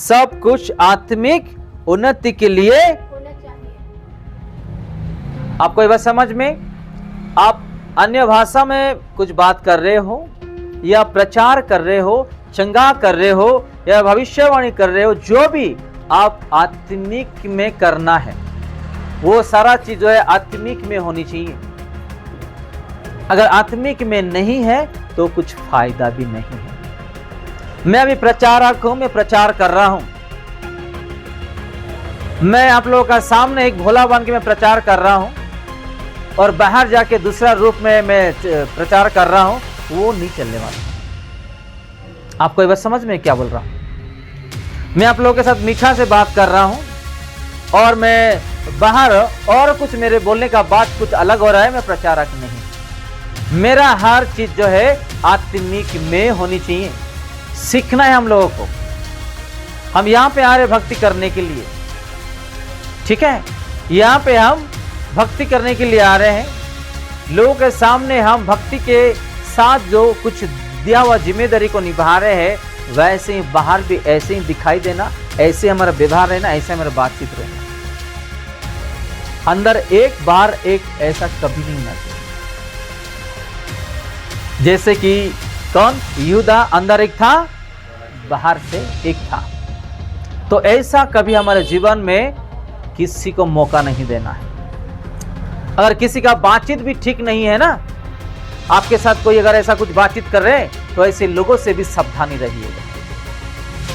सब कुछ आत्मिक उन्नति के लिए होना चाहिए। आपको ये बात समझ में? आप अन्य भाषा में कुछ बात कर रहे हो या प्रचार कर रहे हो, चंगा कर रहे हो या भविष्यवाणी कर रहे हो, जो भी आप आत्मिक में करना है वो सारा चीज जो है आत्मिक में होनी चाहिए। अगर आत्मिक में नहीं है तो कुछ फायदा भी नहीं है। मैं अभी प्रचारक हूं, मैं प्रचार कर रहा हूं, मैं आप लोगों का सामने एक भोला बन के मैं प्रचार कर रहा हूं और बाहर जाके दूसरा रूप में मैं प्रचार कर रहा हूं, वो नहीं चलने वाला। आपको ये बात समझ में क्या बोल रहा हूं? मैं आप लोगों के साथ मीठा से बात कर रहा हूं और मैं बाहर और कुछ मेरे बोलने का बात कुछ अलग हो रहा है, मैं प्रचारक नहीं। मेरा हर चीज जो है आत्मिक में होनी चाहिए। सीखना है हम लोगों को। हम यहां पे आ रहे भक्ति करने के लिए, ठीक है? यहां पे हम भक्ति करने के लिए आ रहे हैं। लोगों के सामने हम भक्ति के साथ जो कुछ दिया हुआ जिम्मेदारी को निभा रहे हैं, वैसे ही बाहर भी ऐसे ही दिखाई देना, ऐसे हमारा व्यवहार रहना, ऐसे हमारा बातचीत रहना। अंदर एक बार एक ऐसा कभी नहीं होना चाहिए। जैसे कि कौन? यहूदा अंदर एक था, बाहर से एक था। तो ऐसा कभी हमारे जीवन में किसी को मौका नहीं देना है। अगर किसी का बातचीत भी ठीक नहीं है ना, आपके साथ कोई अगर ऐसा कुछ बातचीत कर रहे हैं, तो ऐसे लोगों से भी सावधानी रहिएगा।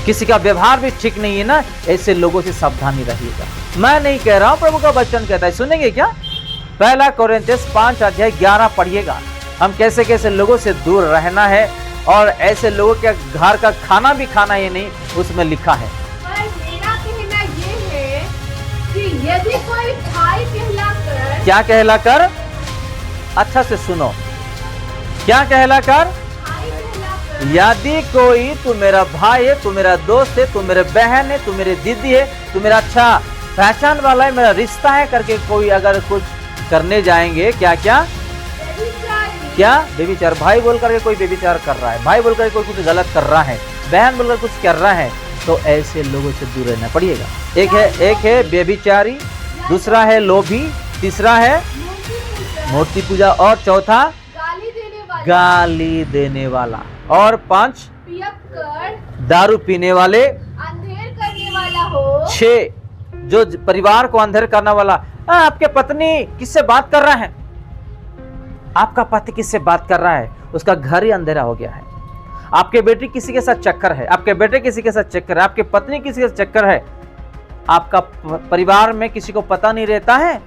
किसी का व्यवहार भी ठीक नहीं है ना, ऐसे लोगों से सावधानी रहिएगा। मैं नहीं कह रहा हूं, प्रभु का वचन कहता है। सुनेंगे क्या? 1 कोरिन्थियस 5:11 पढ़िएगा। हम कैसे कैसे लोगों से दूर रहना है और ऐसे लोगों के घर का खाना भी खाना ये नहीं, उसमें लिखा है। पर मेरा कहना ये है कि यदि कोई भाई कहलाकर, क्या कहलाकर? अच्छा से सुनो, क्या कहलाकर? भाई कहलाकर, यदि कोई तू मेरा भाई है, तू मेरा दोस्त है, तू मेरे बहन है, तू मेरे दीदी है, तू मेरा अच्छा पहचान वाला है, मेरा रिश्ता है करके कोई अगर कुछ करने जाएंगे, क्या क्या व्यभिचारी, क्या? बेबीचार। भाई बोल करके कोई बेबीचार कर रहा है, भाई बोल करके कोई कुछ गलत कर रहा है, बहन बोलकर कुछ कर रहा है, तो ऐसे लोगों से दूर रहना पड़ेगा। एक है बेबीचारी, दूसरा है लोभी, तीसरा है मूर्ति पूजा और चौथा गाली देने वाला, गाली देने वाला और 5 पियक्कड़, दारू पीने वाले, अंधेर करने वाला हो। 6 जो परिवार को अंधेर करने वाला। आपके पत्नी किससे बात कर रहा है? आपका पति किससे बात कर रहा है? उसका घर ही अंधेरा हो गया है। आपके बेटी किसी के साथ चक्कर है, आपके बेटे किसी के साथ चक्कर है, आपके पत्नी किसी के साथ चक्कर है, आपका परिवार में किसी को पता नहीं रहता है।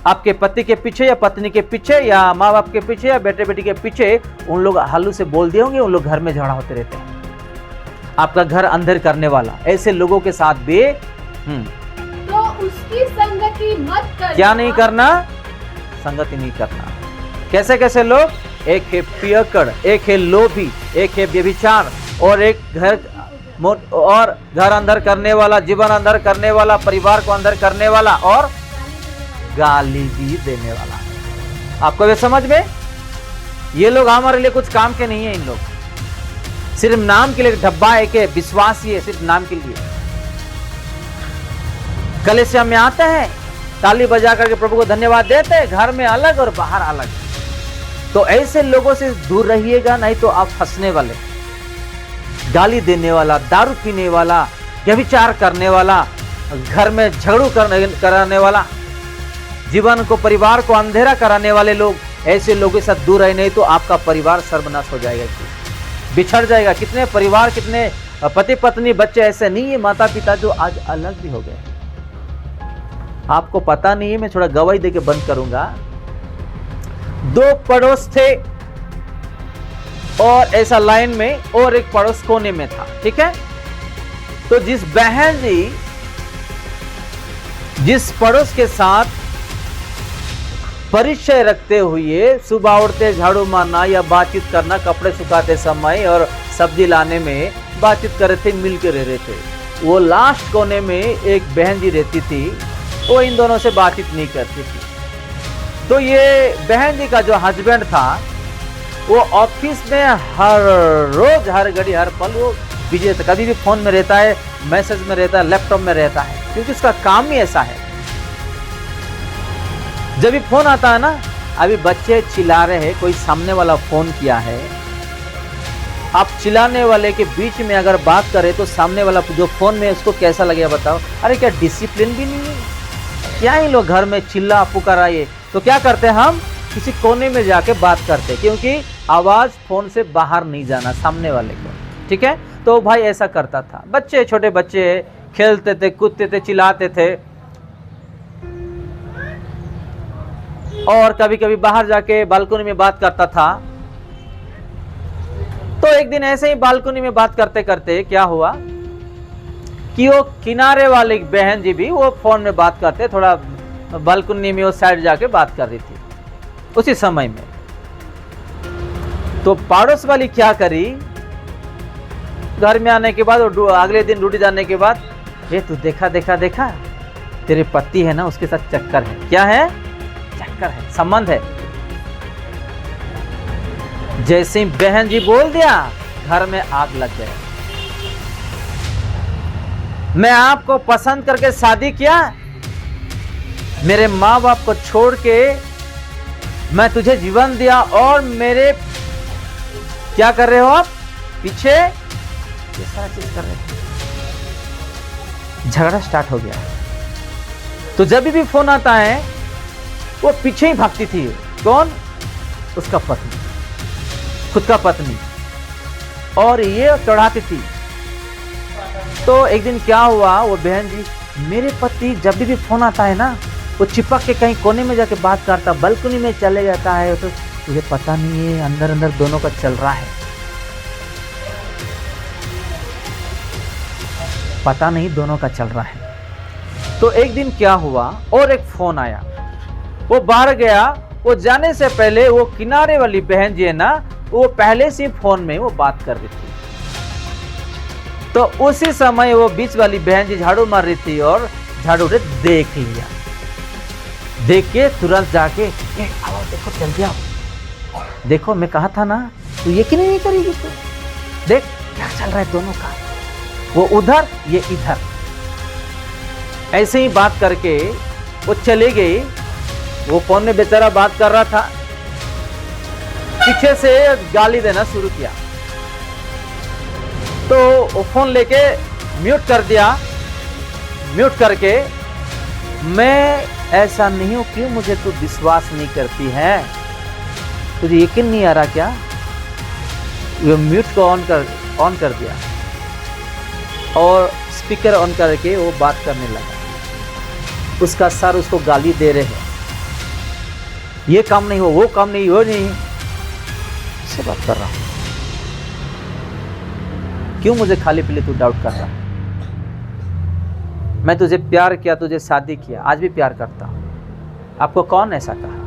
आपके पति के पीछे या पत्नी के पीछे या माँ बाप के पीछे या बेटे बेटी के पीछे उन लोग हल्लू से बोल दिए होंगे, उन लोग घर में झगड़ा होते रहते हैं। आपका घर अंधेर करने वाला, ऐसे लोगों के साथ भी तो उसकी संगति मत करना। क्या नहीं करना? संगति नहीं करना। कैसे कैसे लोग? एक है पियक्कड़, एक है लोभी, एक है व्यभिचार और एक घर अंदर करने वाला, जीवन अंदर करने वाला, परिवार को अंदर करने वाला और गाली भी देने वाला। आपको ये समझ में? ये लोग हमारे लिए कुछ काम के नहीं है। इन लोग सिर्फ नाम के लिए डब्बा है के विश्वासी है, सिर्फ नाम के लिए। कलीसिया में आते हैं, ताली बजा करके प्रभु को धन्यवाद देते हैं, घर में अलग और बाहर अलग। तो ऐसे लोगों से दूर रहिएगा, नहीं तो आप फंसने वाले। गाली देने वाला, दारू पीने वाला, व्यभिचार करने वाला, घर में झगड़ू कराने वाला, जीवन को परिवार को अंधेरा कराने वाले लोग, ऐसे लोगों के साथ दूर रहे, नहीं तो आपका परिवार सर्वनाश हो जाएगा, बिछड़ जाएगा। कितने परिवार, कितने पति पत्नी बच्चे ऐसे नहीं है, माता पिता जो आज अलग भी हो गए। आपको पता नहीं है, मैं थोड़ा गवाही देके बंद करूंगा। 2 पड़ोस थे और ऐसा लाइन में, और एक पड़ोस कोने में था, ठीक है? तो जिस बहन जी जिस पड़ोस के साथ परिचय रखते हुए सुबह उठते झाड़ू मारना या बातचीत करना, कपड़े सुखाते समय और सब्जी लाने में बातचीत कर रहे थे, मिल के रह रहे थे, वो लास्ट कोने में एक बहन जी रहती थी, वो इन दोनों से बातचीत नहीं करती थी। तो ये बहन जी का जो हस्बैंड था, वो ऑफिस में हर रोज, हर घड़ी, हर पल वो बिजी रहता है, कभी भी फोन में रहता है, मैसेज में रहता है, लैपटॉप में रहता है, क्योंकि उसका काम ही ऐसा है। जब भी फोन आता है ना, अभी बच्चे चिल्ला रहे हैं, कोई सामने वाला फोन किया है, आप चिल्लाने वाले के बीच में अगर बात करें तो सामने वाला जो फोन में उसको कैसा लगेगा बताओ। अरे क्या डिसिप्लिन भी नहीं है क्या? ही लोग घर में चिल्ला पुकारा ये, तो क्या करते हैं हम किसी कोने में जाके बात करते, क्योंकि आवाज फोन से बाहर नहीं जाना सामने वाले को, ठीक है। तो भाई ऐसा करता था, बच्चे छोटे बच्चे खेलते थे, कूदते थे, चिल्लाते थे, और कभी कभी बाहर जाके बालकनी में बात करता था। तो एक दिन ऐसे ही बालकनी में बात करते करते क्या हुआ कि वो किनारे वाली बहन जी भी वो फोन में बात करते, थोड़ा बालकनी में वो साइड जाके बात कर रही थी उसी समय में। तो पड़ोस वाली क्या करी, घर में आने के बाद और अगले दिन ड्यूटी जाने के बाद, ये तू देखा देखा देखा, तेरे पति है ना उसके साथ चक्कर है। क्या है? चक्कर है, संबंध है। जैसे ही बहन जी बोल दिया, घर में आग लग गया। मैं आपको पसंद करके शादी किया, मेरे माँ बाप को छोड़ के मैं तुझे जीवन दिया, और मेरे क्या कर रहे हो आप पीछे? ये सारा चीज कर रहे थे। झगड़ा स्टार्ट हो गया। तो जब भी फोन आता है वो पीछे ही भागती थी। कौन? उसका पत्नी, खुद का पत्नी, और ये चढ़ाती थी। तो एक दिन क्या हुआ, वो बहन जी, मेरे पति जब भी फोन आता है ना, वो चिपक के कहीं कोने में जाके बात करता, बालकनी में चले जाता है। तो तुझे पता नहीं है अंदर अंदर दोनों का चल रहा है, पता नहीं दोनों का चल रहा है। तो एक दिन क्या हुआ, और एक फोन आया, वो बाहर गया। वो जाने से पहले वो किनारे वाली बहन जी है ना, वो पहले से फोन में वो बात कर रही थी। तो उसी समय वो बीच वाली बहन जी झाड़ू मार रही थी, और झाड़ू ने देख लिया। देख के तुरंत जाके, आओ देखो, जल्दी आओ, देखो मैं कहा था ना, तू यकीन नहीं करेगी, तू देख क्या चल रहा है दोनों का, वो उधर ये इधर। ऐसे ही बात करके वो चले गई। वो फोन में बेचारा बात कर रहा था, पीछे से गाली देना शुरू किया। तो वो फोन लेके म्यूट कर दिया। म्यूट करके, मैं ऐसा नहीं हूं, क्यों मुझे तू विश्वास नहीं करती है? तुझे यकीन नहीं आ रहा क्या? वो म्यूट को ऑन कर दिया, और स्पीकर ऑन करके वो बात करने लगा। उसका सर उसको गाली दे रहे हैं, ये काम नहीं हो, वो काम नहीं हो, नहीं इससे बात कर रहा हूं, क्यों मुझे खाली पीले तू डाउट कर रहा है? मैं तुझे प्यार किया, तुझे शादी किया, आज भी प्यार करता हूं। आपको कौन ऐसा कहा?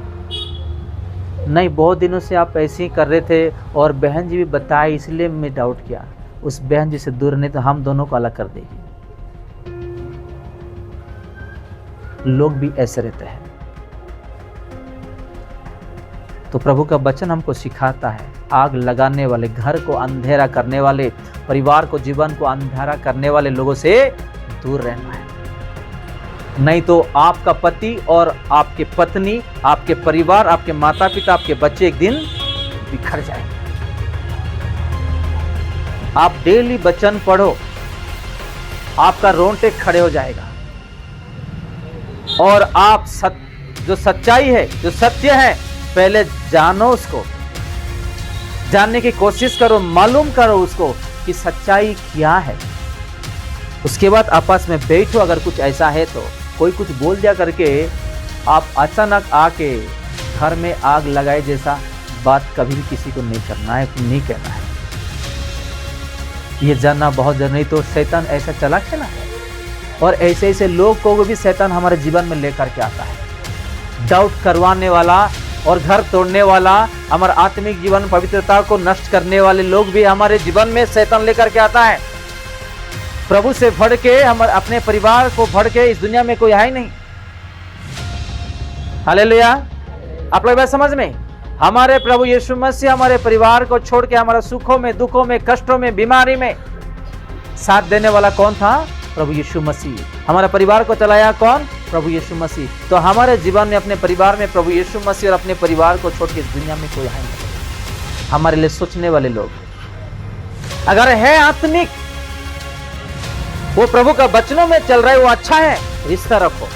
नहीं, बहुत दिनों से आप ऐसे ही कर रहे थे, और बहन जी भी बताए, इसलिए मैं डाउट किया। उस बहन जी से दूर, नहीं तो हम दोनों को अलग कर देगी। लोग भी ऐसे रहते हैं। तो प्रभु का वचन हमको सिखाता है, आग लगाने वाले, घर को अंधेरा करने वाले, परिवार को, जीवन को अंधेरा करने वाले लोगों से दूर रहना है। नहीं तो आपका पति और आपके पत्नी, आपके परिवार, आपके माता पिता, आपके बच्चे एक दिन बिखर जाएंगे। आप डेली वचन पढ़ो, आपका रोंगटे खड़े हो जाएगा, और आप जो सच्चाई है, जो सत्य है, पहले जानो, उसको जानने की कोशिश करो, मालूम करो उसको कि सच्चाई क्या है। उसके बाद आपस में बैठो, अगर कुछ ऐसा है तो। कोई कुछ बोल दिया करके आप अचानक आके घर में आग लगाए जैसा बात कभी भी किसी को नहीं करना है, नहीं कहना है। ये जानना बहुत जरूरी। तो शैतान ऐसा चला खेला है, और ऐसे ऐसे लोग को भी शैतान हमारे जीवन में लेकर के आता है। डाउट करवाने वाला और घर तोड़ने वाला, हमारे आत्मिक जीवन पवित्रता को नष्ट करने वाले लोग भी हमारे जीवन में शैतान लेकर के आता है। प्रभु से बढ़ के, हम अपने परिवार को बढ़ के इस दुनिया में कोई है ही नहीं। हालेलुया। आप लोग बात समझ में? हमारे प्रभु यीशु मसीह हमारे परिवार को छोड़ के, हमारे सुखों में, दुखों में, कष्टों में, बीमारी में, साथ देने वाला कौन था? प्रभु यीशु मसीह। हमारे परिवार को चलाया कौन? प्रभु यीशु मसीह। तो हमारे जीवन में अपने परिवार में प्रभु यीशु मसीह और अपने परिवार को छोड़ के दुनिया में कोई है नहीं। हमारे लिए सोचने वाले लोग अगर है आत्मिक, वो प्रभु का वचनों में चल रहा है, वो अच्छा है, रिश्ता रखो।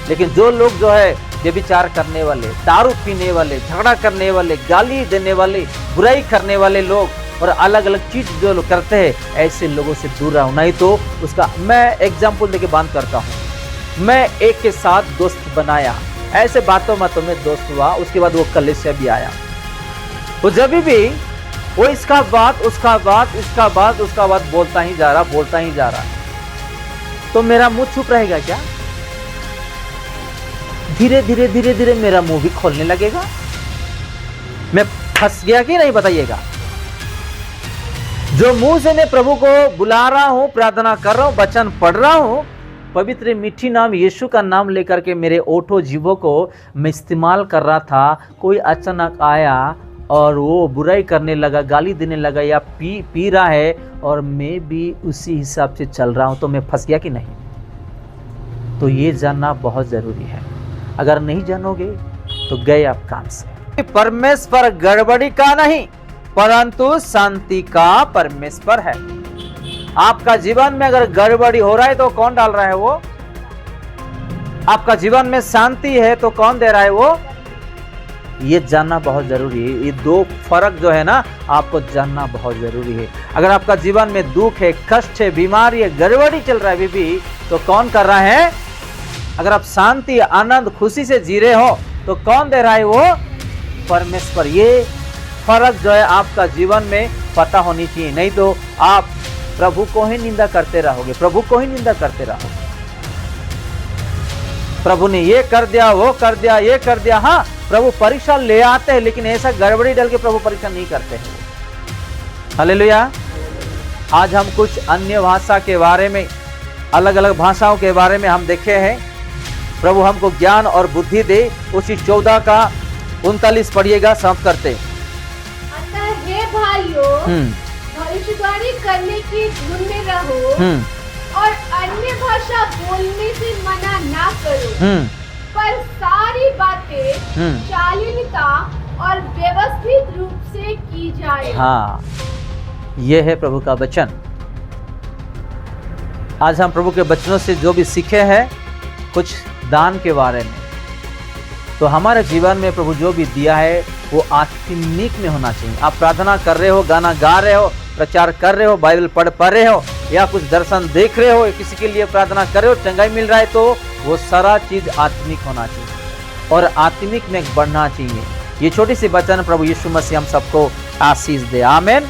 लेकिन जो लोग जो है व्यभिचार करने वाले, दारू पीने वाले, झगड़ा करने वाले, गाली देने वाले, बुराई करने वाले लोग और अलग अलग चीज जो लोग करते हैं, ऐसे लोगों से दूर रहो। नहीं तो उसका मैं एग्जाम्पल देके बात करता हूँ। मैं एक के साथ दोस्त बनाया, ऐसे बातों में दोस्त हुआ, उसके बाद वो कलेश भी आया। वो जब भी वो इसका बात उसका बात इसका बात उसका बात बोलता ही जा रहा, तो मेरा मुंह चुप रहेगा क्या? धीरे धीरे मेरा मुंह भी खोलने लगेगा। मैं फंस गया कि नहीं, बताइएगा। जो मुंह से मैं प्रभु को बुला रहा हूं, प्रार्थना कर रहा हूं, वचन पढ़ रहा हूं, पवित्र मीठी नाम यीशु का नाम लेकर के मेरे ओठों जीवों को मैं इस्तेमाल कर रहा था, कोई अचानक आया और वो बुराई करने लगा, गाली देने लगा या पी रहा है और मैं भी उसी हिसाब से चल रहा हूं, तो मैं फंस गया कि नहीं? तो ये जानना बहुत जरूरी है। अगर नहीं जानोगे तो गए आप काम से। परमेश्वर गड़बड़ी का नहीं परंतु शांति का परमेश्वर है। आपका जीवन में अगर गड़बड़ी हो रहा है तो कौन डाल रहा है? वो। आपका जीवन में शांति है तो कौन दे रहा है? वो। ये जानना बहुत जरूरी है। ये दो फर्क जो है ना, आपको जानना बहुत जरूरी है। अगर आपका जीवन में दुख है, कष्ट है, बीमारी है, गड़बड़ी चल रहा है भी, तो कौन कर रहा है? अगर आप शांति, आनंद, खुशी से जी रहे हो तो कौन दे रहा है? वो परमेश्वर। ये फर्क जो है आपका जीवन में पता होनी चाहिए, नहीं तो आप प्रभु को ही निंदा करते रहोगे, प्रभु को ही निंदा करते रहोगे। प्रभु ने ये कर दिया, वो कर दिया, ये कर दिया। हाँ, प्रभु परीक्षा ले आते हैं, लेकिन ऐसा गड़बड़ी डाल के प्रभु परीक्षा नहीं करते हैं। हालेलुया। आज हम कुछ अन्य भाषा के बारे में, अलग अलग भाषाओं के बारे में हम देखे हैं। प्रभु हमको ज्ञान और बुद्धि दे। उसी 14 का 39 पढ़िएगा, समाप्त करते। अतः हे भाइयों, भविष्यवाणी करने की धुन में रहो और अन्य भाषा बोलने से मना ना करो, पर सारी बातें शालीनता और व्यवस्थित रूप से की जाए। हाँ, ये है प्रभु का वचन। आज हम प्रभु के वचनों से जो भी सीखे हैं, कुछ दान के बारे में, तो हमारे जीवन में प्रभु जो भी दिया है वो आत्मिक में होना चाहिए। आप प्रार्थना कर रहे हो, गाना गा रहे हो, प्रचार कर रहे हो, बाइबल पढ़ रहे हो, या कुछ दर्शन देख रहे हो, किसी के लिए प्रार्थना कर रहे हो, चंगाई मिल रहा है, तो वो सारा चीज आत्मिक होना चाहिए और आत्मिक में बढ़ना चाहिए। ये छोटी सी वचन प्रभु यीशु मसीह हम सबको आशीष दे। आमीन।